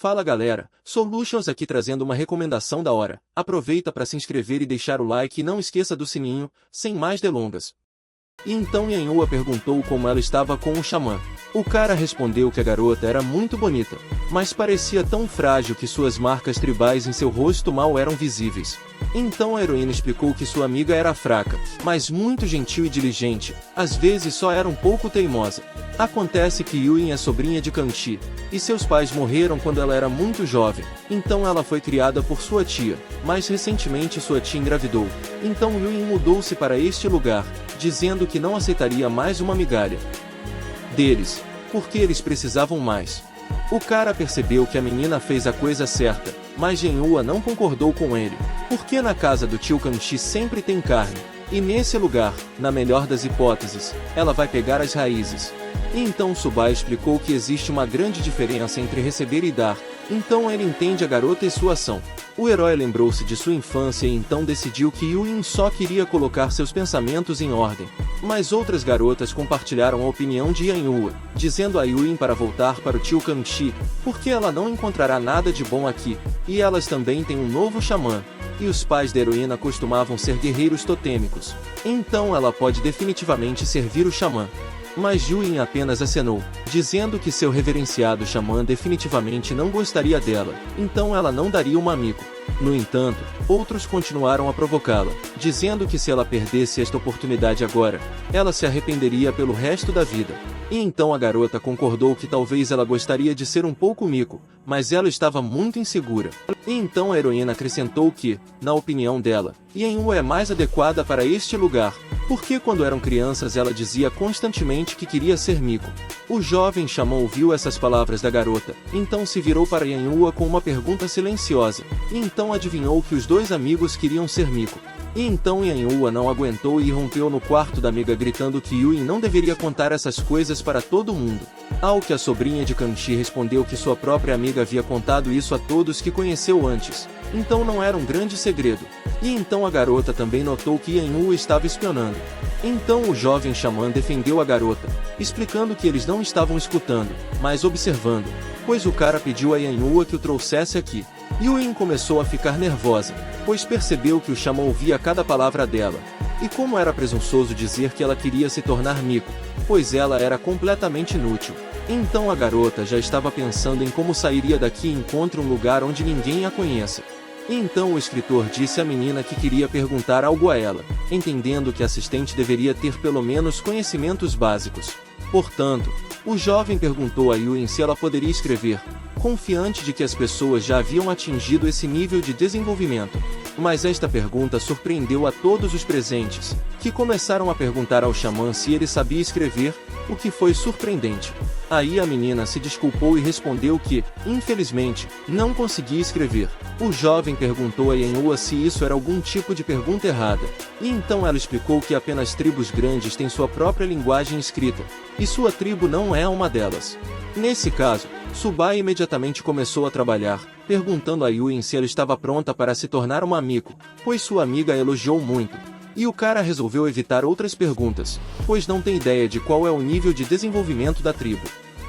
Fala galera, Solutions aqui trazendo uma recomendação da hora. Aproveita para se inscrever e deixar o like e não esqueça do sininho, sem mais delongas. E então Yanhua perguntou como ela estava com o xamã. O cara respondeu que a garota era muito bonita, mas parecia tão frágil que suas marcas tribais em seu rosto mal eram visíveis. Então a heroína explicou que sua amiga era fraca, mas muito gentil e diligente, às vezes só era um pouco teimosa. Acontece que Yuen é sobrinha de Kanchi, e seus pais morreram quando ela era muito jovem, então ela foi criada por sua tia, mas recentemente sua tia engravidou. Então Yuen mudou-se para este lugar, dizendo que não aceitaria mais uma migalha deles, porque eles precisavam mais. O cara percebeu que a menina fez a coisa certa, mas Yanhua não concordou com ele, porque na casa do tio Kanchi sempre tem carne, e nesse lugar, na melhor das hipóteses, ela vai pegar as raízes. E então Subai explicou que existe uma grande diferença entre receber e dar, então ele entende a garota e sua ação. O herói lembrou-se de sua infância e então decidiu que Yuen só queria colocar seus pensamentos em ordem. Mas outras garotas compartilharam a opinião de Yanhua, dizendo a Yuen para voltar para o tio Kanchi, porque ela não encontrará nada de bom aqui, e elas também têm um novo xamã, e os pais da heroína costumavam ser guerreiros totêmicos, então ela pode definitivamente servir o xamã. Mas Yuen apenas acenou, dizendo que seu reverenciado xamã definitivamente não gostaria dela, então ela não daria um amigo. No entanto, outros continuaram a provocá-la, dizendo que se ela perdesse esta oportunidade agora, ela se arrependeria pelo resto da vida. E então a garota concordou que talvez ela gostaria de ser um pouco mico, mas ela estava muito insegura. E então a heroína acrescentou que, na opinião dela, Yanhua é mais adequada para este lugar, porque quando eram crianças ela dizia constantemente que queria ser mico. O jovem xamã ouviu essas palavras da garota, então se virou para Yanhua com uma pergunta silenciosa, e então adivinhou que os dois amigos queriam ser mico. E então Yanhua não aguentou e irrompeu no quarto da amiga gritando que Yuen não deveria contar essas coisas para todo mundo. Ao que a sobrinha de Kanchi respondeu que sua própria amiga havia contado isso a todos que conheceu antes, então não era um grande segredo. E então a garota também notou que Yanhua estava espionando. Então o jovem xamã defendeu a garota, explicando que eles não estavam escutando, mas observando, pois o cara pediu a Yanhua que o trouxesse aqui. Yuen começou a ficar nervosa, pois percebeu que o xamã ouvia cada palavra dela. E como era presunçoso dizer que ela queria se tornar mico, pois ela era completamente inútil. Então a garota já estava pensando em como sairia daqui e encontre um lugar onde ninguém a conheça. E então o escritor disse à menina que queria perguntar algo a ela, entendendo que a assistente deveria ter pelo menos conhecimentos básicos. Portanto, o jovem perguntou a Yuen se ela poderia escrever, confiante de que as pessoas já haviam atingido esse nível de desenvolvimento. Mas esta pergunta surpreendeu a todos os presentes, que começaram a perguntar ao xamã se ele sabia escrever, o que foi surpreendente. Aí a menina se desculpou e respondeu que, infelizmente, não conseguia escrever. O jovem perguntou a Yanhua se isso era algum tipo de pergunta errada, e então ela explicou que apenas tribos grandes têm sua própria linguagem escrita, e sua tribo não é uma delas. Nesse caso, Subai imediatamente começou a trabalhar, perguntando a Yuen se ela estava pronta para se tornar uma amigo, pois sua amiga a elogiou muito. E o cara resolveu evitar outras perguntas, pois não tem ideia de qual é o nível de desenvolvimento da tribo.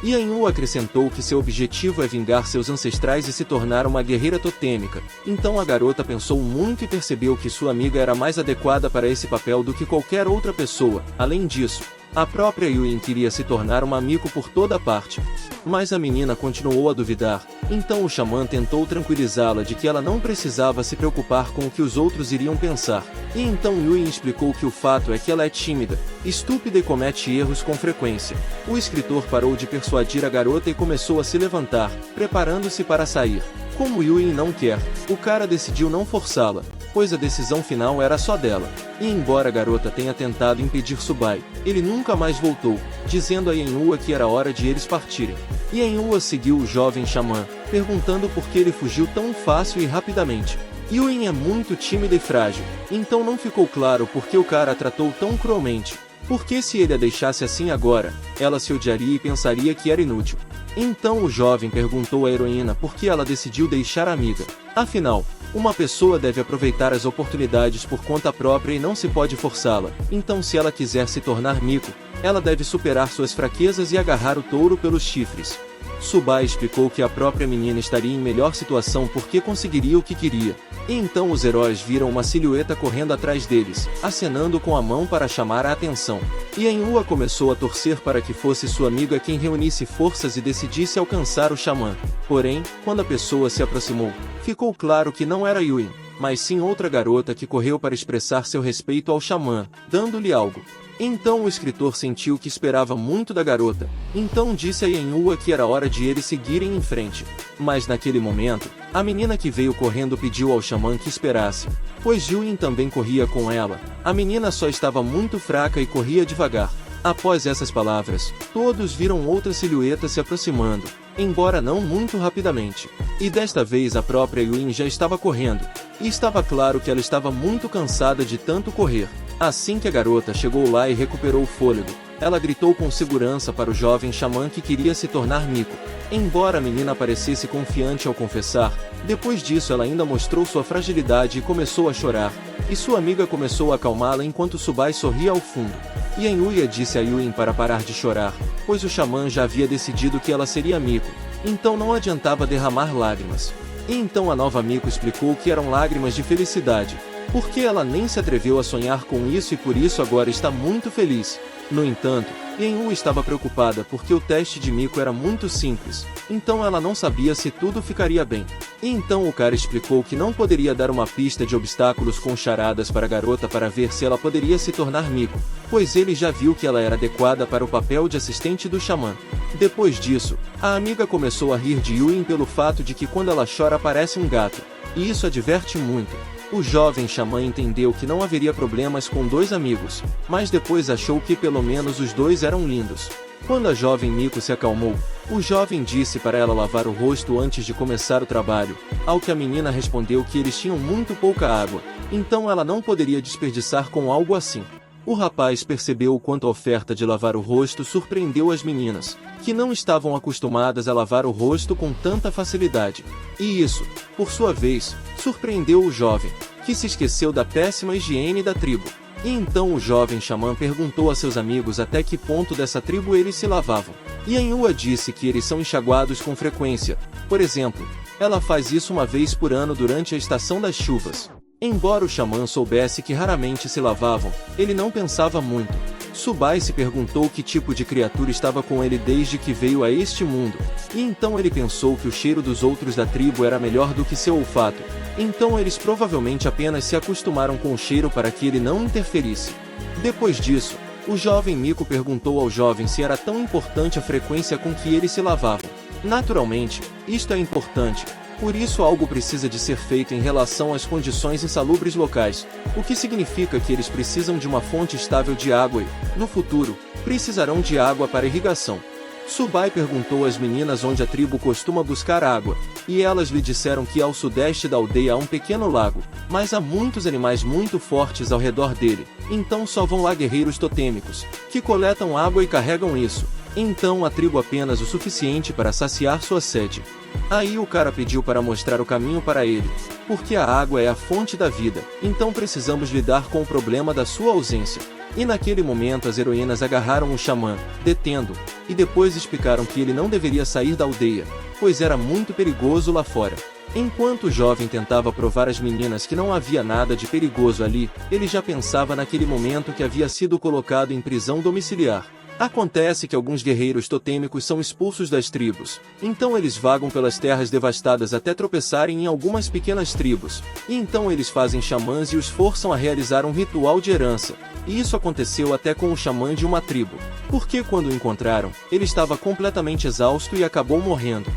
E Yanhua acrescentou que seu objetivo é vingar seus ancestrais e se tornar uma guerreira totêmica. Então a garota pensou muito e percebeu que sua amiga era mais adequada para esse papel do que qualquer outra pessoa. Além disso, a própria Yuen queria se tornar uma mico por toda parte. Mas a menina continuou a duvidar, então o xamã tentou tranquilizá-la de que ela não precisava se preocupar com o que os outros iriam pensar. E então Yuen explicou que o fato é que ela é tímida, estúpida e comete erros com frequência. O escritor parou de persuadir a garota e começou a se levantar, preparando-se para sair. Como Yuen não quer, o cara decidiu não forçá-la, pois a decisão final era só dela. E embora a garota tenha tentado impedir Subai, ele nunca mais voltou, dizendo a Yanhua que era hora de eles partirem. E Yanhua seguiu o jovem xamã, perguntando por que ele fugiu tão fácil e rapidamente. Yuen é muito tímida e frágil, então não ficou claro por que o cara a tratou tão cruelmente. Porque se ele a deixasse assim agora, ela se odiaria e pensaria que era inútil. Então o jovem perguntou à heroína por que ela decidiu deixar a amiga. Afinal, uma pessoa deve aproveitar as oportunidades por conta própria e não se pode forçá-la. Então se ela quiser se tornar mico, ela deve superar suas fraquezas e agarrar o touro pelos chifres. Subai explicou que a própria menina estaria em melhor situação porque conseguiria o que queria. E então os heróis viram uma silhueta correndo atrás deles, acenando com a mão para chamar a atenção. E Ainua começou a torcer para que fosse sua amiga quem reunisse forças e decidisse alcançar o xamã. Porém, quando a pessoa se aproximou, ficou claro que não era Yuen, mas sim outra garota que correu para expressar seu respeito ao xamã, dando-lhe algo. Então o escritor sentiu que esperava muito da garota, então disse a Ainua que era hora de eles seguirem em frente. Mas naquele momento, a menina que veio correndo pediu ao xamã que esperasse, pois Yuen também corria com ela. A menina só estava muito fraca e corria devagar. Após essas palavras, todos viram outra silhueta se aproximando, embora não muito rapidamente. E desta vez a própria Yuen já estava correndo, e estava claro que ela estava muito cansada de tanto correr. Assim que a garota chegou lá e recuperou o fôlego, ela gritou com segurança para o jovem xamã que queria se tornar Miko. Embora a menina parecesse confiante ao confessar, depois disso ela ainda mostrou sua fragilidade e começou a chorar, e sua amiga começou a acalmá-la enquanto Subai sorria ao fundo. E Ainua disse a Yuen para parar de chorar, pois o xamã já havia decidido que ela seria Miko, então não adiantava derramar lágrimas. E então a nova Miko explicou que eram lágrimas de felicidade, porque ela nem se atreveu a sonhar com isso e por isso agora está muito feliz. No entanto, Ainua estava preocupada porque o teste de Miko era muito simples, então ela não sabia se tudo ficaria bem. E então o cara explicou que não poderia dar uma pista de obstáculos com charadas para a garota para ver se ela poderia se tornar Miko, pois ele já viu que ela era adequada para o papel de assistente do xamã. Depois disso, a amiga começou a rir de Yuen pelo fato de que quando ela chora aparece um gato, e isso a diverte muito. O jovem xamã entendeu que não haveria problemas com dois amigos, mas depois achou que pelo menos os dois eram lindos. Quando a jovem Miko se acalmou, o jovem disse para ela lavar o rosto antes de começar o trabalho, ao que a menina respondeu que eles tinham muito pouca água, então ela não poderia desperdiçar com algo assim. O rapaz percebeu o quanto a oferta de lavar o rosto surpreendeu as meninas, que não estavam acostumadas a lavar o rosto com tanta facilidade. E isso, por sua vez, surpreendeu o jovem, que se esqueceu da péssima higiene da tribo. E então o jovem xamã perguntou a seus amigos até que ponto dessa tribo eles se lavavam. E Ainua disse que eles são enxaguados com frequência. Por exemplo, ela faz isso uma vez por ano durante a estação das chuvas. Embora o xamã soubesse que raramente se lavavam, ele não pensava muito. Subai se perguntou que tipo de criatura estava com ele desde que veio a este mundo, e então ele pensou que o cheiro dos outros da tribo era melhor do que seu olfato, então eles provavelmente apenas se acostumaram com o cheiro para que ele não interferisse. Depois disso, o jovem Miko perguntou ao jovem se era tão importante a frequência com que eles se lavavam. Naturalmente, isto é importante. Por isso algo precisa de ser feito em relação às condições insalubres locais, o que significa que eles precisam de uma fonte estável de água e, no futuro, precisarão de água para irrigação. Subai perguntou às meninas onde a tribo costuma buscar água, e elas lhe disseram que ao sudeste da aldeia há um pequeno lago, mas há muitos animais muito fortes ao redor dele, então só vão lá guerreiros totêmicos, que coletam água e carregam isso. Então a tribo apenas o suficiente para saciar sua sede. Aí o cara pediu para mostrar o caminho para ele, porque a água é a fonte da vida, então precisamos lidar com o problema da sua ausência. E naquele momento as heroínas agarraram o xamã, detendo, e depois explicaram que ele não deveria sair da aldeia, pois era muito perigoso lá fora. Enquanto o jovem tentava provar às meninas que não havia nada de perigoso ali, ele já pensava naquele momento que havia sido colocado em prisão domiciliar. Acontece que alguns guerreiros totêmicos são expulsos das tribos, então eles vagam pelas terras devastadas até tropeçarem em algumas pequenas tribos, e então eles fazem xamãs e os forçam a realizar um ritual de herança. E isso aconteceu até com o xamã de uma tribo, porque quando o encontraram, ele estava completamente exausto e acabou morrendo.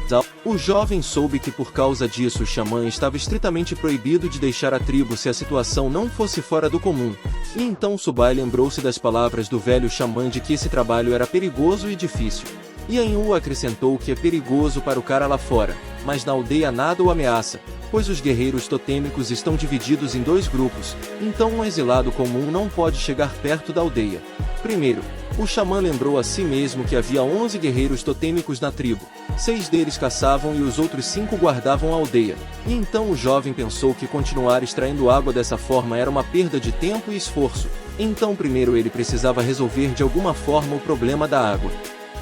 O jovem soube que por causa disso o xamã estava estritamente proibido de deixar a tribo se a situação não fosse fora do comum. E então Subai lembrou-se das palavras do velho xamã de que esse trabalho era perigoso e difícil. E Ainua acrescentou que é perigoso para o cara lá fora, mas na aldeia nada o ameaça, pois os guerreiros totêmicos estão divididos em dois grupos, então um exilado comum não pode chegar perto da aldeia. Primeiro, o xamã lembrou a si mesmo que havia 11 guerreiros totêmicos na tribo, 6 deles caçavam e os outros 5 guardavam a aldeia, e então o jovem pensou que continuar extraindo água dessa forma era uma perda de tempo e esforço, então primeiro ele precisava resolver de alguma forma o problema da água.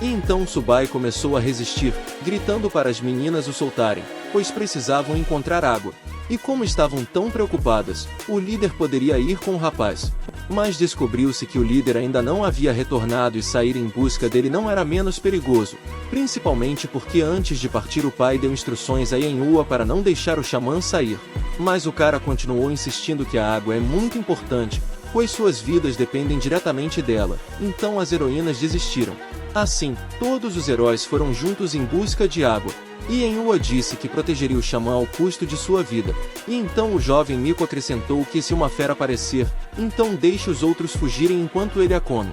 E então Subai começou a resistir, gritando para as meninas o soltarem, pois precisavam encontrar água. E como estavam tão preocupadas, o líder poderia ir com o rapaz. Mas descobriu-se que o líder ainda não havia retornado e sair em busca dele não era menos perigoso, principalmente porque antes de partir o pai deu instruções a Yenhua para não deixar o xamã sair. Mas o cara continuou insistindo que a água é muito importante, pois suas vidas dependem diretamente dela, então as heroínas desistiram. Assim, todos os heróis foram juntos em busca de água. E Yenhua disse que protegeria o xamã ao custo de sua vida. E então o jovem Miko acrescentou que se uma fera aparecer, então deixe os outros fugirem enquanto ele a come.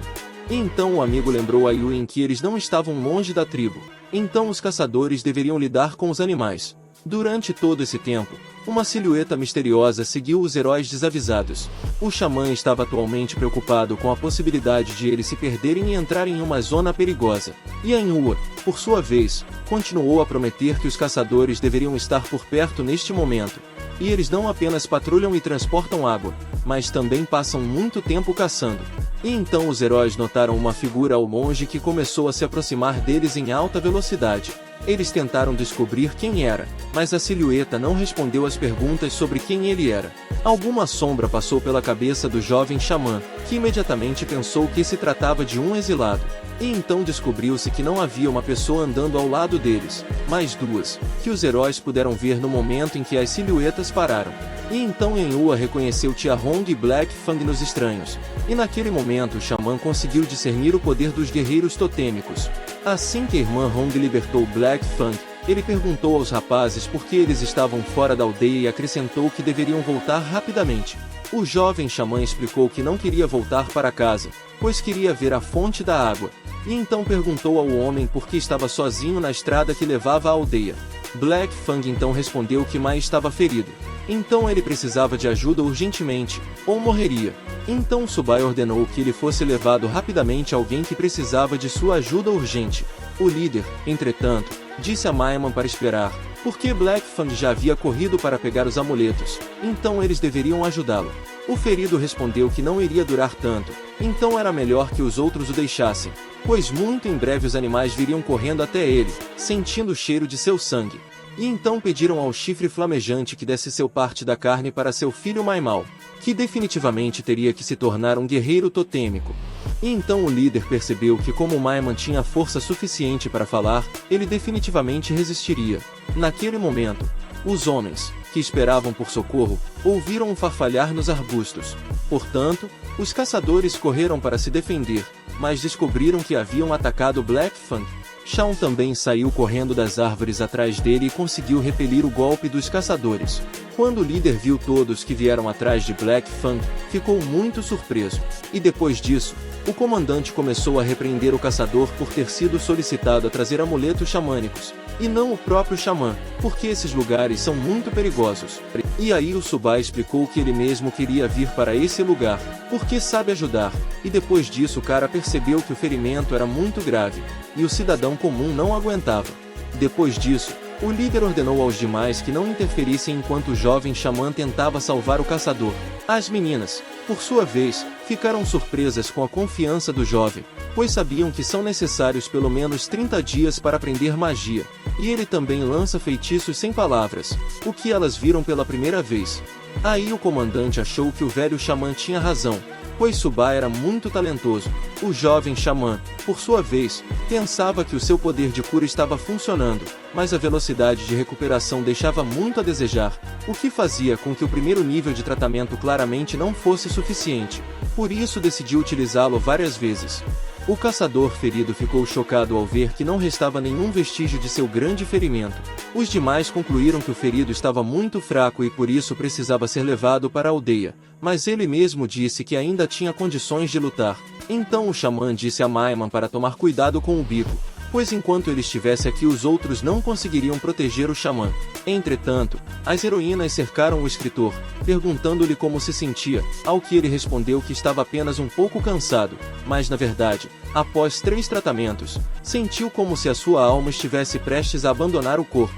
E então o amigo lembrou a Yuen que eles não estavam longe da tribo. Então os caçadores deveriam lidar com os animais. Durante todo esse tempo, uma silhueta misteriosa seguiu os heróis desavisados. O xamã estava atualmente preocupado com a possibilidade de eles se perderem e entrarem em uma zona perigosa. E Yenhua, por sua vez, continuou a prometer que os caçadores deveriam estar por perto neste momento. E eles não apenas patrulham e transportam água, mas também passam muito tempo caçando. E então os heróis notaram uma figura ao longe que começou a se aproximar deles em alta velocidade. Eles tentaram descobrir quem era, mas a silhueta não respondeu às perguntas sobre quem ele era. Alguma sombra passou pela cabeça do jovem xamã, que imediatamente pensou que se tratava de um exilado. E então descobriu-se que não havia uma pessoa andando ao lado deles, mas duas, que os heróis puderam ver no momento em que as silhuetas pararam. E então Yenhua reconheceu Tia Hong e Black Fang nos estranhos. E naquele momento o xamã conseguiu discernir o poder dos guerreiros totêmicos. Assim que a irmã Hong libertou Black Fang, ele perguntou aos rapazes por que eles estavam fora da aldeia e acrescentou que deveriam voltar rapidamente. O jovem xamã explicou que não queria voltar para casa, pois queria ver a fonte da água. E então perguntou ao homem por que estava sozinho na estrada que levava à aldeia. Black Fang então respondeu que Mai estava ferido. Então ele precisava de ajuda urgentemente, ou morreria. Então Subai ordenou que ele fosse levado rapidamente a alguém que precisava de sua ajuda urgente. O líder, entretanto, disse a Maiman para esperar, porque Black Fang já havia corrido para pegar os amuletos, então eles deveriam ajudá-lo. O ferido respondeu que não iria durar tanto, então era melhor que os outros o deixassem, pois muito em breve os animais viriam correndo até ele, sentindo o cheiro de seu sangue. E então pediram ao chifre flamejante que desse seu parte da carne para seu filho Maimau, que definitivamente teria que se tornar um guerreiro totêmico. E então o líder percebeu que como Maiman tinha força suficiente para falar, ele definitivamente resistiria. Naquele momento, os homens, que esperavam por socorro, ouviram um farfalhar nos arbustos. Portanto, os caçadores correram para se defender, mas descobriram que haviam atacado Black Fang. Shaun também saiu correndo das árvores atrás dele e conseguiu repelir o golpe dos caçadores. Quando o líder viu todos que vieram atrás de Black Fang, ficou muito surpreso. E depois disso, o comandante começou a repreender o caçador por ter sido solicitado a trazer amuletos xamânicos, e não o próprio xamã, porque esses lugares são muito perigosos. E aí o Subai explicou que ele mesmo queria vir para esse lugar, porque sabe ajudar, e depois disso o cara percebeu que o ferimento era muito grave, e o cidadão comum não aguentava. Depois disso, o líder ordenou aos demais que não interferissem enquanto o jovem xamã tentava salvar o caçador. As meninas, por sua vez, ficaram surpresas com a confiança do jovem, pois sabiam que são necessários pelo menos 30 dias para aprender magia, e ele também lança feitiços sem palavras, o que elas viram pela primeira vez. Aí o comandante achou que o velho xamã tinha razão, pois Subai era muito talentoso. O jovem xamã, por sua vez, pensava que o seu poder de cura estava funcionando, mas a velocidade de recuperação deixava muito a desejar, o que fazia com que o primeiro nível de tratamento claramente não fosse suficiente. Por isso decidiu utilizá-lo várias vezes. O caçador ferido ficou chocado ao ver que não restava nenhum vestígio de seu grande ferimento. Os demais concluíram que o ferido estava muito fraco e por isso precisava ser levado para a aldeia, mas ele mesmo disse que ainda tinha condições de lutar. Então o xamã disse a Maiman para tomar cuidado com o bico, pois enquanto ele estivesse aqui os outros não conseguiriam proteger o xamã. Entretanto, as heroínas cercaram o escritor, perguntando-lhe como se sentia, ao que ele respondeu que estava apenas um pouco cansado, mas na verdade, após 3 tratamentos, sentiu como se a sua alma estivesse prestes a abandonar o corpo.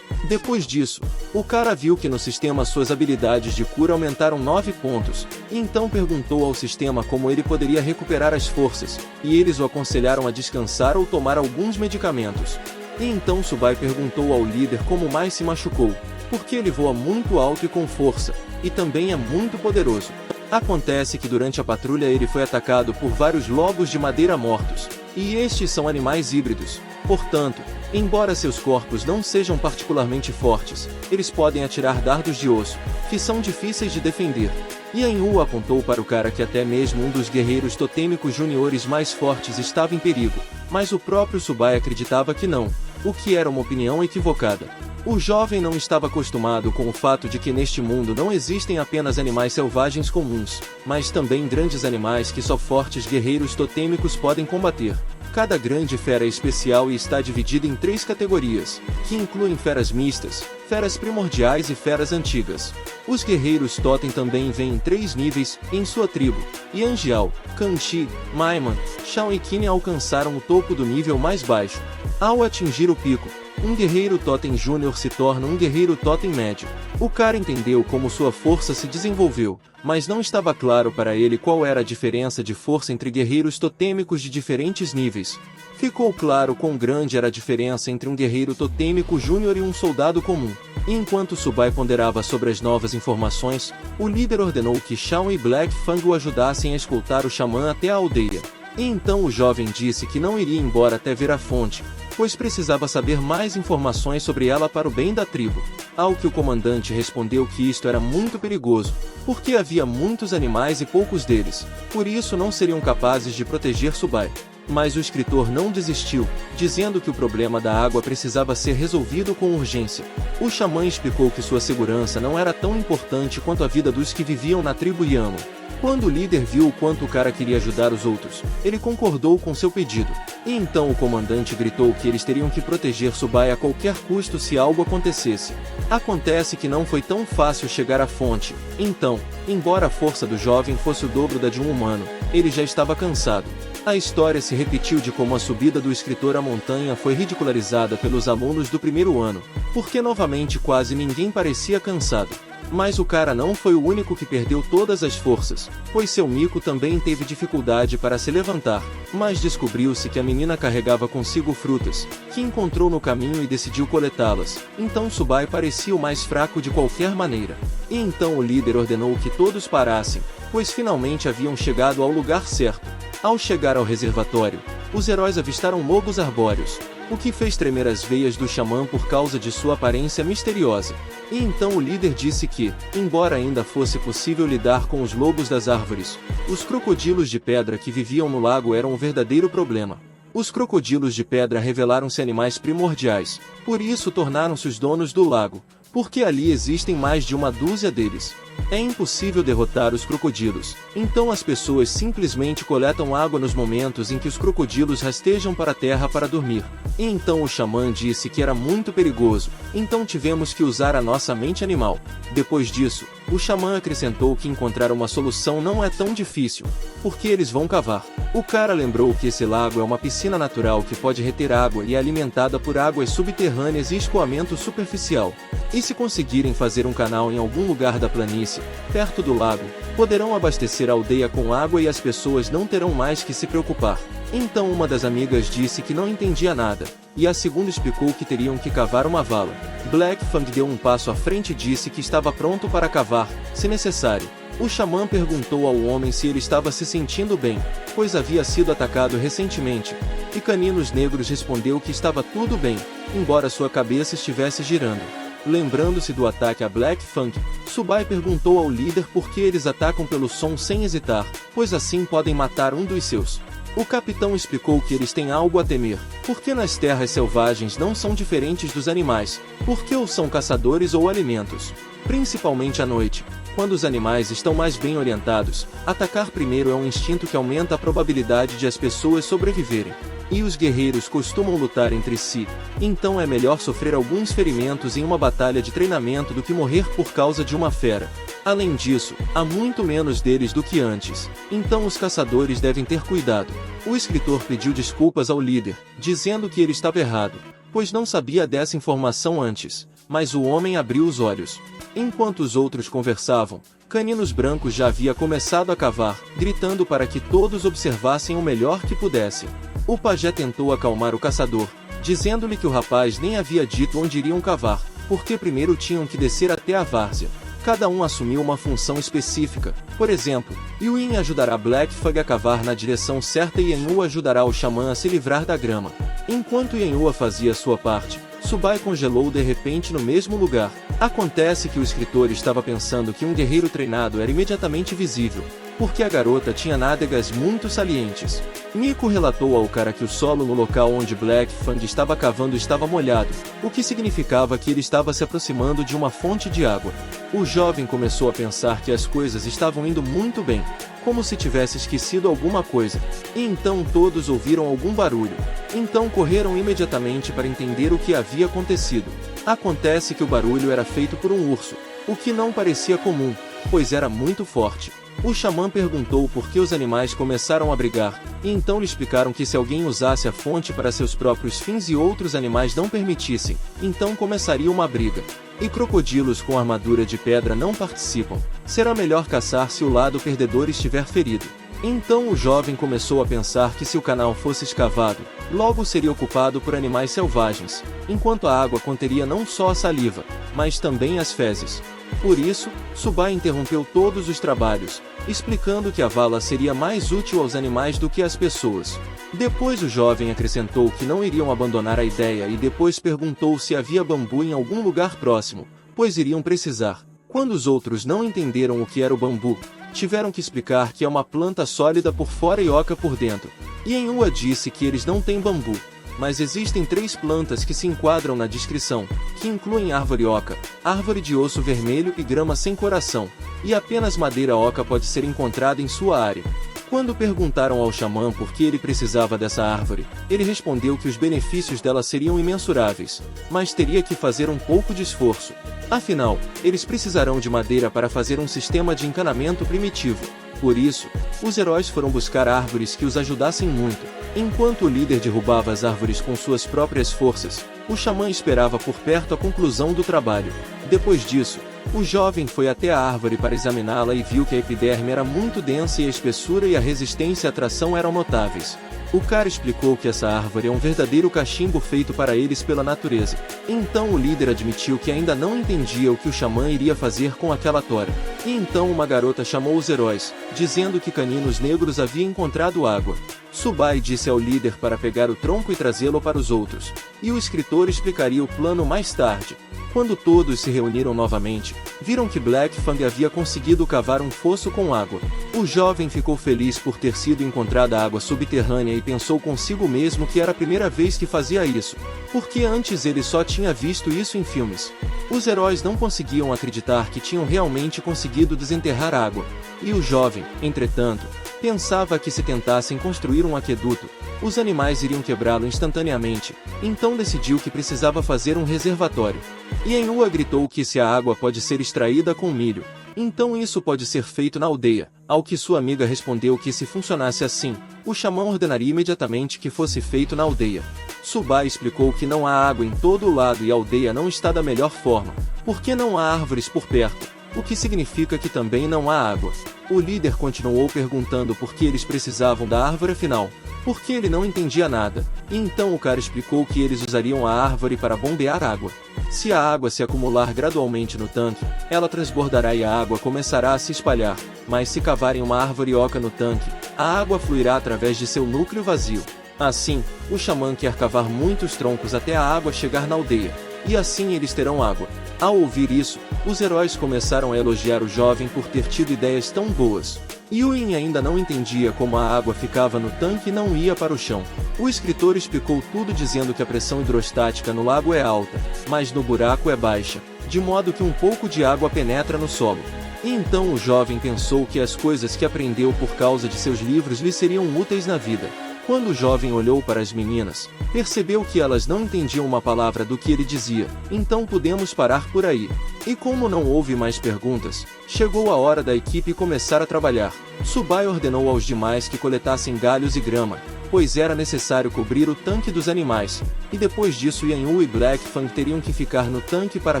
Depois disso, o cara viu que no sistema suas habilidades de cura aumentaram 9 pontos, e então perguntou ao sistema como ele poderia recuperar as forças, e eles o aconselharam a descansar ou tomar alguns medicamentos. E então Subai perguntou ao líder como mais se machucou, porque ele voa muito alto e com força, e também é muito poderoso. Acontece que durante a patrulha ele foi atacado por vários lobos de madeira mortos, e estes são animais híbridos. Portanto, embora seus corpos não sejam particularmente fortes, eles podem atirar dardos de osso, que são difíceis de defender. Yanhu apontou para o cara que até mesmo um dos guerreiros totêmicos juniores mais fortes estava em perigo, mas o próprio Subai acreditava que não, o que era uma opinião equivocada. O jovem não estava acostumado com o fato de que neste mundo não existem apenas animais selvagens comuns, mas também grandes animais que só fortes guerreiros totêmicos podem combater. Cada grande fera é especial e está dividida em 3 categorias, que incluem feras mistas, feras primordiais e feras antigas. Os guerreiros totem também vêm em 3 níveis em sua tribo. Yanjiao, Kanchi, Maiman, Shao e Qin alcançaram o topo do nível mais baixo. Ao atingir o pico, um guerreiro totem júnior se torna um guerreiro totem médio. O cara entendeu como sua força se desenvolveu, mas não estava claro para ele qual era a diferença de força entre guerreiros totêmicos de diferentes níveis. Ficou claro quão grande era a diferença entre um guerreiro totêmico júnior e um soldado comum. E enquanto Subai ponderava sobre as novas informações, o líder ordenou que Shao e Black Fang o ajudassem a escoltar o xamã até a aldeia. E então o jovem disse que não iria embora até ver a fonte, pois precisava saber mais informações sobre ela para o bem da tribo. Ao que o comandante respondeu que isto era muito perigoso, porque havia muitos animais e poucos deles, por isso não seriam capazes de proteger Subai. Mas o escritor não desistiu, dizendo que o problema da água precisava ser resolvido com urgência. O xamã explicou que sua segurança não era tão importante quanto a vida dos que viviam na tribo Yamo. Quando o líder viu o quanto o cara queria ajudar os outros, ele concordou com seu pedido. E então o comandante gritou que eles teriam que proteger Subai a qualquer custo se algo acontecesse. Acontece que não foi tão fácil chegar à fonte. Então, embora a força do jovem fosse o dobro da de um humano, ele já estava cansado. A história se repetiu de como a subida do escritor à montanha foi ridicularizada pelos alunos do primeiro ano, porque novamente quase ninguém parecia cansado. Mas o cara não foi o único que perdeu todas as forças, pois seu mico também teve dificuldade para se levantar, mas descobriu-se que a menina carregava consigo frutas, que encontrou no caminho e decidiu coletá-las, então Subai parecia o mais fraco de qualquer maneira. E então o líder ordenou que todos parassem, pois finalmente haviam chegado ao lugar certo. Ao chegar ao reservatório, os heróis avistaram lobos arbóreos, o que fez tremer as veias do xamã por causa de sua aparência misteriosa. E então o líder disse que, embora ainda fosse possível lidar com os lobos das árvores, os crocodilos de pedra que viviam no lago eram um verdadeiro problema. Os crocodilos de pedra revelaram-se animais primordiais, por isso tornaram-se os donos do lago, porque ali existem mais de uma dúzia deles. É impossível derrotar os crocodilos, então as pessoas simplesmente coletam água nos momentos em que os crocodilos rastejam para a terra para dormir. E então o xamã disse que era muito perigoso, então tivemos que usar a nossa mente animal. Depois disso, o xamã acrescentou que encontrar uma solução não é tão difícil, porque eles vão cavar. O cara lembrou que esse lago é uma piscina natural que pode reter água e é alimentada por águas subterrâneas e escoamento superficial. E se conseguirem fazer um canal em algum lugar da planície, perto do lago, poderão abastecer a aldeia com água e as pessoas não terão mais que se preocupar. Então uma das amigas disse que não entendia nada, e a segunda explicou que teriam que cavar uma vala. Black Fang deu um passo à frente e disse que estava pronto para cavar, se necessário. O xamã perguntou ao homem se ele estava se sentindo bem, pois havia sido atacado recentemente, e Caninos Negros respondeu que estava tudo bem, embora sua cabeça estivesse girando. Lembrando-se do ataque a Black Fang, Subai perguntou ao líder por que eles atacam pelo som sem hesitar, pois assim podem matar um dos seus. O capitão explicou que eles têm algo a temer, porque nas terras selvagens não são diferentes dos animais, porque ou são caçadores ou alimentos. Principalmente à noite, quando os animais estão mais bem orientados, atacar primeiro é um instinto que aumenta a probabilidade de as pessoas sobreviverem. E os guerreiros costumam lutar entre si, então é melhor sofrer alguns ferimentos em uma batalha de treinamento do que morrer por causa de uma fera. Além disso, há muito menos deles do que antes, então os caçadores devem ter cuidado. O escritor pediu desculpas ao líder, dizendo que ele estava errado, pois não sabia dessa informação antes. mas o homem abriu os olhos. Enquanto os outros conversavam, Caninos Brancos já havia começado a cavar, gritando para que todos observassem o melhor que pudessem. O pajé tentou acalmar o caçador, dizendo-lhe que o rapaz nem havia dito onde iriam cavar, porque primeiro tinham que descer até a várzea. Cada um assumiu uma função específica. Por exemplo, Yuin ajudará Blackfang a cavar na direção certa e Yanhua ajudará o xamã a se livrar da grama. Enquanto Yanhua fazia sua parte, Subai congelou de repente no mesmo lugar. Acontece que o escritor estava pensando que um guerreiro treinado era imediatamente visível, porque a garota tinha nádegas muito salientes. Miko relatou ao cara que o solo no local onde Blackfang estava cavando estava molhado, o que significava que ele estava se aproximando de uma fonte de água. O jovem começou a pensar que as coisas estavam indo muito bem, como se tivesse esquecido alguma coisa, e então todos ouviram algum barulho. Então correram imediatamente para entender o que havia acontecido. Acontece que o barulho era feito por um urso, o que não parecia comum, pois era muito forte. O xamã perguntou por que os animais começaram a brigar, e então lhe explicaram que se alguém usasse a fonte para seus próprios fins e outros animais não permitissem, então começaria uma briga. E crocodilos com armadura de pedra não participam. Será melhor caçar se o lado perdedor estiver ferido. Então o jovem começou a pensar que se o canal fosse escavado, logo seria ocupado por animais selvagens, enquanto a água conteria não só a saliva, mas também as fezes. Por isso, Subai interrompeu todos os trabalhos, explicando que a vala seria mais útil aos animais do que às pessoas. Depois o jovem acrescentou que não iriam abandonar a ideia e depois perguntou se havia bambu em algum lugar próximo, pois iriam precisar. Quando os outros não entenderam o que era o bambu, tiveram que explicar que é uma planta sólida por fora e oca por dentro. Yanhua disse que eles não têm bambu, mas existem 3 plantas que se enquadram na descrição, que incluem árvore oca, árvore de osso vermelho e grama sem coração, e apenas madeira oca pode ser encontrada em sua área. Quando perguntaram ao xamã por que ele precisava dessa árvore, ele respondeu que os benefícios dela seriam imensuráveis, mas teria que fazer um pouco de esforço. Afinal, eles precisarão de madeira para fazer um sistema de encanamento primitivo. Por isso, os heróis foram buscar árvores que os ajudassem muito. Enquanto o líder derrubava as árvores com suas próprias forças, o xamã esperava por perto a conclusão do trabalho. Depois disso, o jovem foi até a árvore para examiná-la e viu que a epiderme era muito densa e a espessura e a resistência à tração eram notáveis. O cara explicou que essa árvore é um verdadeiro cachimbo feito para eles pela natureza. Então o líder admitiu que ainda não entendia o que o xamã iria fazer com aquela tora. E então uma garota chamou os heróis, dizendo que Caninos Negros havia encontrado água. Subai disse ao líder para pegar o tronco e trazê-lo para os outros, e o escritor explicaria o plano mais tarde. Quando todos se reuniram novamente, viram que Blackfang havia conseguido cavar um fosso com água. O jovem ficou feliz por ter sido encontrada água subterrânea e pensou consigo mesmo que era a primeira vez que fazia isso, porque antes ele só tinha visto isso em filmes. Os heróis não conseguiam acreditar que tinham realmente conseguido desenterrar água, e o jovem, entretanto, pensava que se tentassem construir um aqueduto, os animais iriam quebrá-lo instantaneamente, então decidiu que precisava fazer um reservatório. Yanhua gritou que se a água pode ser extraída com milho, então isso pode ser feito na aldeia, ao que sua amiga respondeu que se funcionasse assim, o xamã ordenaria imediatamente que fosse feito na aldeia. Subai explicou que não há água em todo o lado e a aldeia não está da melhor forma, porque não há árvores por perto, o que significa que também não há água. O líder continuou perguntando por que eles precisavam da árvore afinal, porque ele não entendia nada, e então o cara explicou que eles usariam a árvore para bombear água. Se a água se acumular gradualmente no tanque, ela transbordará e a água começará a se espalhar, mas se cavarem uma árvore oca no tanque, a água fluirá através de seu núcleo vazio. Assim, o xamã quer cavar muitos troncos até a água chegar na aldeia, e assim eles terão água. Ao ouvir isso, os heróis começaram a elogiar o jovem por ter tido ideias tão boas. Yuin ainda não entendia como a água ficava no tanque e não ia para o chão. O escritor explicou tudo dizendo que a pressão hidrostática no lago é alta, mas no buraco é baixa, de modo que um pouco de água penetra no solo. E então o jovem pensou que as coisas que aprendeu por causa de seus livros lhe seriam úteis na vida. Quando o jovem olhou para as meninas, percebeu que elas não entendiam uma palavra do que ele dizia, então podemos parar por aí. E como não houve mais perguntas, chegou a hora da equipe começar a trabalhar. Subai ordenou aos demais que coletassem galhos e grama, pois era necessário cobrir o tanque dos animais, e depois disso Yan-Yu e Black Fang teriam que ficar no tanque para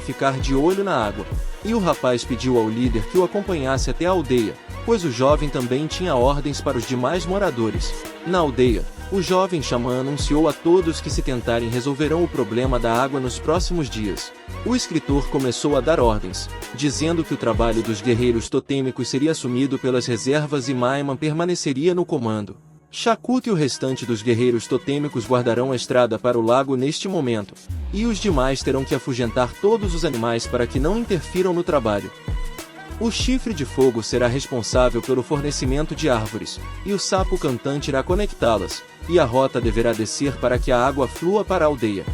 ficar de olho na água. E o rapaz pediu ao líder que o acompanhasse até a aldeia, pois o jovem também tinha ordens para os demais moradores. Na aldeia, o jovem xamã anunciou a todos que se tentarem resolverão o problema da água nos próximos dias. O escritor começou a dar ordens, dizendo que o trabalho dos guerreiros totêmicos seria assumido pelas reservas e Maiman permaneceria no comando. Shakut e o restante dos guerreiros totêmicos guardarão a estrada para o lago neste momento, e os demais terão que afugentar todos os animais para que não interfiram no trabalho. O chifre de fogo será responsável pelo fornecimento de árvores, e o sapo cantante irá conectá-las, e a rota deverá descer para que a água flua para a aldeia.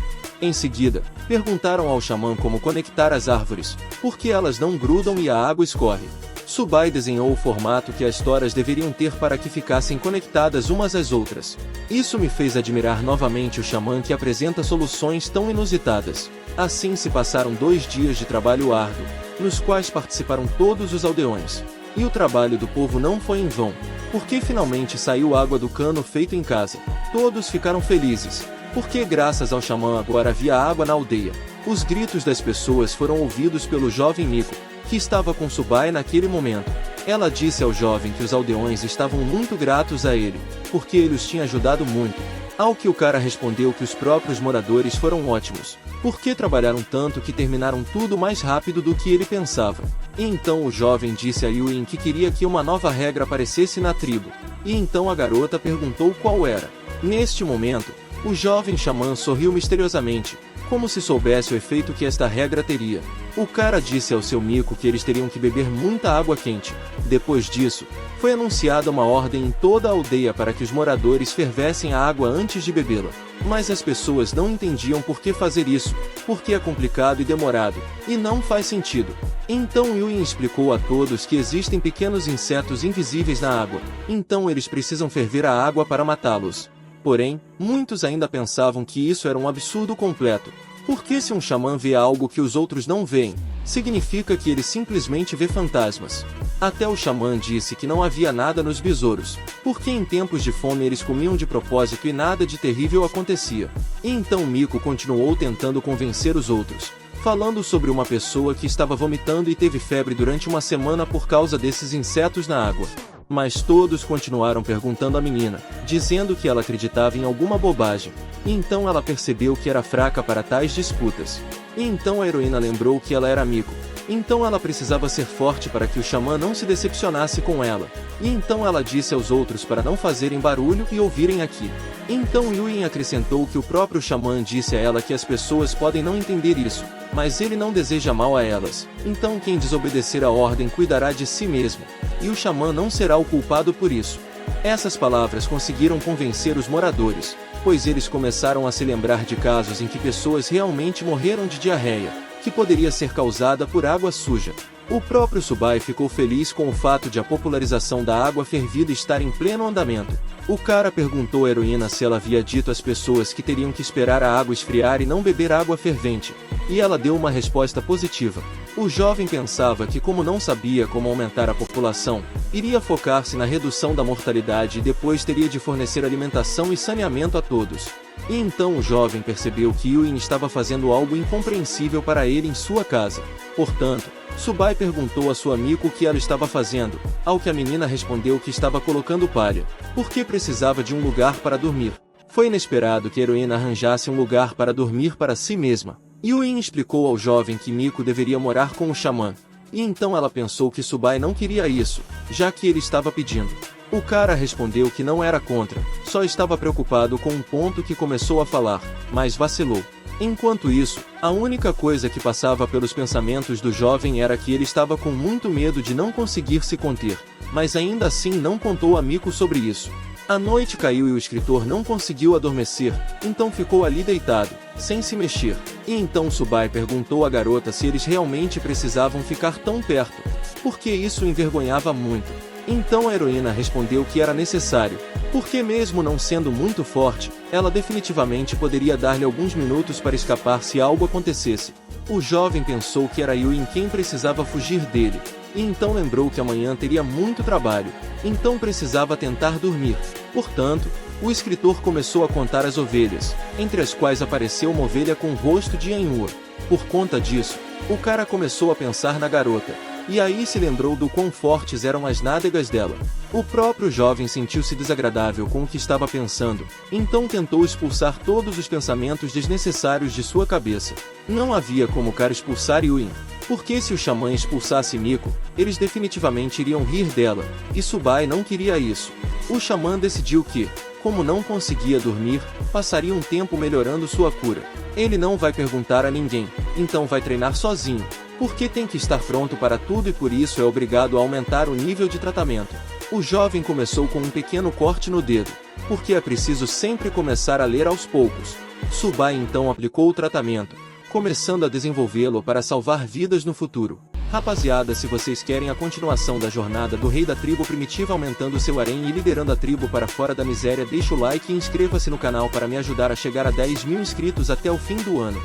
Em seguida, perguntaram ao xamã como conectar as árvores, porque elas não grudam e a água escorre. Subai desenhou o formato que as toras deveriam ter para que ficassem conectadas umas às outras. Isso me fez admirar novamente o xamã que apresenta soluções tão inusitadas. Assim se passaram 2 dias de trabalho árduo, nos quais participaram todos os aldeões. E o trabalho do povo não foi em vão, porque finalmente saiu água do cano feito em casa. Todos ficaram felizes, porque graças ao xamã agora havia água na aldeia. Os gritos das pessoas foram ouvidos pelo jovem Miko, que estava com Subai naquele momento. Ela disse ao jovem que os aldeões estavam muito gratos a ele, porque ele os tinha ajudado muito. Ao que o cara respondeu que os próprios moradores foram ótimos, porque trabalharam tanto que terminaram tudo mais rápido do que ele pensava. E então o jovem disse a Yuin que queria que uma nova regra aparecesse na tribo, e então a garota perguntou qual era. Neste momento, o jovem xamã sorriu misteriosamente, como se soubesse o efeito que esta regra teria. O cara disse ao seu Miko que eles teriam que beber muita água quente. Depois disso, foi anunciada uma ordem em toda a aldeia para que os moradores fervessem a água antes de bebê-la. Mas as pessoas não entendiam por que fazer isso, porque é complicado e demorado, e não faz sentido. Então Yuin explicou a todos que existem pequenos insetos invisíveis na água, então eles precisam ferver a água para matá-los. Porém, muitos ainda pensavam que isso era um absurdo completo, porque se um xamã vê algo que os outros não veem, significa que ele simplesmente vê fantasmas. Até o xamã disse que não havia nada nos besouros, porque em tempos de fome eles comiam de propósito e nada de terrível acontecia. E então Miko continuou tentando convencer os outros, falando sobre uma pessoa que estava vomitando e teve febre durante uma semana por causa desses insetos na água. Mas todos continuaram perguntando à menina, dizendo que ela acreditava em alguma bobagem. E então ela percebeu que era fraca para tais disputas. E então a heroína lembrou que ela era Miko. Então ela precisava ser forte para que o xamã não se decepcionasse com ela. E então ela disse aos outros para não fazerem barulho e ouvirem aqui. Então Yuin acrescentou que o próprio xamã disse a ela que as pessoas podem não entender isso, mas ele não deseja mal a elas. Então quem desobedecer a ordem cuidará de si mesmo, e o xamã não será o culpado por isso. Essas palavras conseguiram convencer os moradores, pois eles começaram a se lembrar de casos em que pessoas realmente morreram de diarreia, que poderia ser causada por água suja. O próprio Subai ficou feliz com o fato de a popularização da água fervida estar em pleno andamento. O cara perguntou à heroína se ela havia dito às pessoas que teriam que esperar a água esfriar e não beber água fervente, e ela deu uma resposta positiva. O jovem pensava que, como não sabia como aumentar a população, iria focar-se na redução da mortalidade e depois teria de fornecer alimentação e saneamento a todos. E então o jovem percebeu que Yuin estava fazendo algo incompreensível para ele em sua casa. Portanto, Subai perguntou a sua Miko o que ela estava fazendo, ao que a menina respondeu que estava colocando palha, porque precisava de um lugar para dormir. Foi inesperado que a heroína arranjasse um lugar para dormir para si mesma. Yuin explicou ao jovem que Miko deveria morar com o xamã, e então ela pensou que Subai não queria isso, já que ele estava pedindo. O cara respondeu que não era contra, só estava preocupado com um ponto que começou a falar, mas vacilou. Enquanto isso, a única coisa que passava pelos pensamentos do jovem era que ele estava com muito medo de não conseguir se conter, mas ainda assim não contou a Miko sobre isso. A noite caiu e o escritor não conseguiu adormecer, então ficou ali deitado, sem se mexer. E então Subai perguntou à garota se eles realmente precisavam ficar tão perto, porque isso o envergonhava muito. Então a heroína respondeu que era necessário, porque mesmo não sendo muito forte, ela definitivamente poderia dar-lhe alguns minutos para escapar se algo acontecesse. O jovem pensou que era Yuin quem precisava fugir dele, e então lembrou que amanhã teria muito trabalho, então precisava tentar dormir. Portanto, O escritor começou a contar as ovelhas, entre as quais apareceu uma ovelha com o rosto de Ainhoa. Por conta disso, o cara começou a pensar na garota, e aí se lembrou do quão fortes eram as nádegas dela. O próprio jovem sentiu-se desagradável com o que estava pensando, então tentou expulsar todos os pensamentos desnecessários de sua cabeça. Não havia como o cara expulsar Yuin, porque se o xamã expulsasse Miko, eles definitivamente iriam rir dela, e Subai não queria isso. O xamã decidiu que, como não conseguia dormir, passaria um tempo melhorando sua cura. Ele não vai perguntar a ninguém, então vai treinar sozinho, porque tem que estar pronto para tudo e por isso é obrigado a aumentar o nível de tratamento. O jovem começou com um pequeno corte no dedo, porque é preciso sempre começar a ler aos poucos. Subai então aplicou o tratamento, começando a desenvolvê-lo para salvar vidas no futuro. Rapaziada, se vocês querem a continuação da jornada do rei da tribo primitiva aumentando seu harém e liderando a tribo para fora da miséria, deixa o like e inscreva-se no canal para me ajudar a chegar a 10.000 inscritos até o fim do ano.